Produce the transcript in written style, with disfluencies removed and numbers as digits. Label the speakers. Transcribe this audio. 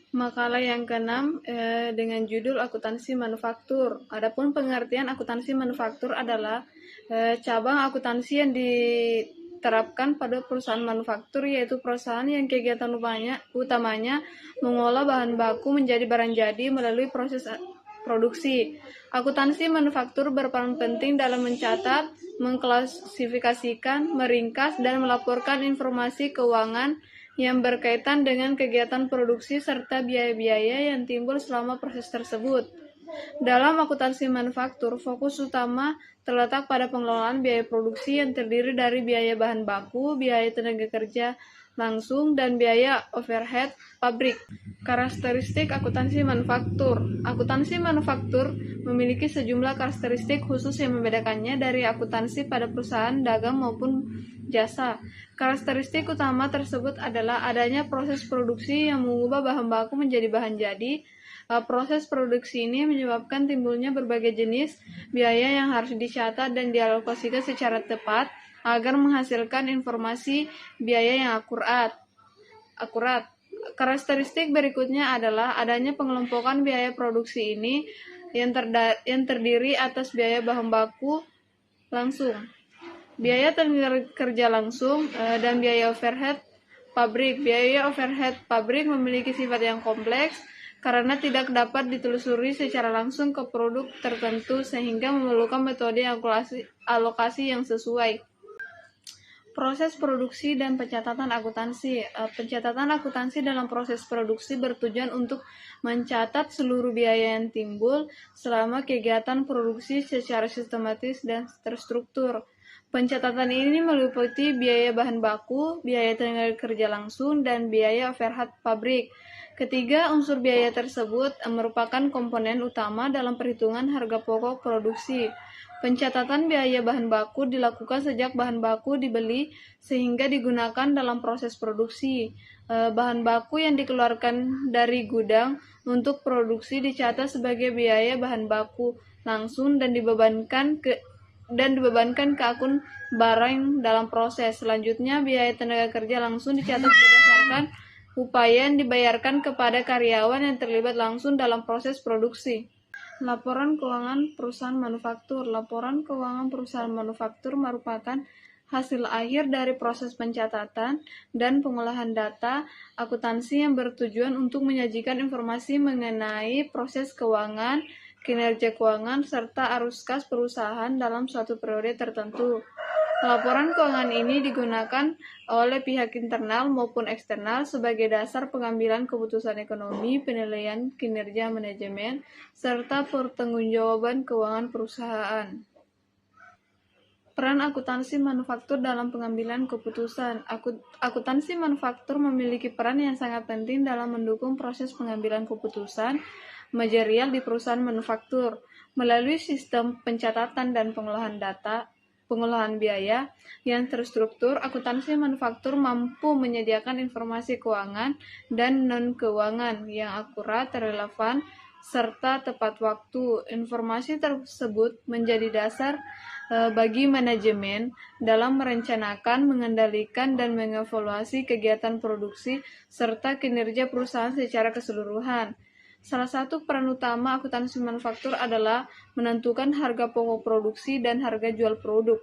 Speaker 1: Makalah yang keenam dengan judul akuntansi manufaktur. Adapun pengertian akuntansi manufaktur adalah cabang akuntansi yang diterapkan pada perusahaan manufaktur, yaitu perusahaan yang kegiatan utamanya mengolah bahan baku menjadi barang jadi melalui proses produksi. Akuntansi manufaktur berperan penting dalam mencatat, mengklasifikasikan, meringkas, dan melaporkan informasi keuangan yang berkaitan dengan kegiatan produksi serta biaya-biaya yang timbul selama proses tersebut. Dalam akuntansi manufaktur, fokus utama terletak pada pengelolaan biaya produksi yang terdiri dari biaya bahan baku, biaya tenaga kerja langsung, dan biaya overhead pabrik. Karakteristik akuntansi manufaktur. Akuntansi manufaktur memiliki sejumlah karakteristik khusus yang membedakannya dari akuntansi pada perusahaan dagang maupun jasa. Karakteristik utama tersebut adalah adanya proses produksi yang mengubah bahan baku menjadi bahan jadi. Proses produksi ini menyebabkan timbulnya berbagai jenis biaya yang harus dicatat dan dialokasikan secara tepat agar menghasilkan informasi biaya yang akurat. Karakteristik berikutnya adalah adanya pengelompokan biaya produksi ini yang terdiri atas biaya bahan baku langsung, biaya tenaga kerja langsung, dan biaya overhead pabrik. Biaya overhead pabrik memiliki sifat yang kompleks karena tidak dapat ditelusuri secara langsung ke produk tertentu sehingga memerlukan metode alokasi yang sesuai. Proses produksi dan pencatatan akuntansi. Pencatatan akuntansi dalam proses produksi bertujuan untuk mencatat seluruh biaya yang timbul selama kegiatan produksi secara sistematis dan terstruktur. Pencatatan ini meliputi biaya bahan baku, biaya tenaga kerja langsung, dan biaya overhead pabrik. Ketiga unsur biaya tersebut merupakan komponen utama dalam perhitungan harga pokok produksi. Pencatatan biaya bahan baku dilakukan sejak bahan baku dibeli sehingga digunakan dalam proses produksi. Bahan baku yang dikeluarkan dari gudang untuk produksi dicatat sebagai biaya bahan baku langsung dan dibebankan ke akun barang dalam proses. Selanjutnya, biaya tenaga kerja langsung dicatat berdasarkan upaya yang dibayarkan kepada karyawan yang terlibat langsung dalam proses produksi. Laporan keuangan perusahaan manufaktur. Laporan keuangan perusahaan manufaktur merupakan hasil akhir dari proses pencatatan dan pengolahan data akuntansi yang bertujuan untuk menyajikan informasi mengenai proses keuangan, kinerja keuangan, serta arus kas perusahaan dalam suatu periode tertentu. Laporan keuangan ini digunakan oleh pihak internal maupun eksternal sebagai dasar pengambilan keputusan ekonomi, penilaian kinerja manajemen, serta pertanggungjawaban keuangan perusahaan. Peran akuntansi manufaktur dalam pengambilan keputusan. Akuntansi manufaktur memiliki peran yang sangat penting dalam mendukung proses pengambilan keputusan manajerial di perusahaan manufaktur. Melalui sistem pencatatan dan pengolahan biaya yang terstruktur, akuntansi manufaktur mampu menyediakan informasi keuangan dan non-keuangan yang akurat, relevan, serta tepat waktu. Informasi tersebut menjadi dasar bagi manajemen dalam merencanakan, mengendalikan, dan mengevaluasi kegiatan produksi serta kinerja perusahaan secara keseluruhan. Salah satu peran utama akuntansi manufaktur adalah menentukan harga pokok produksi dan harga jual produk.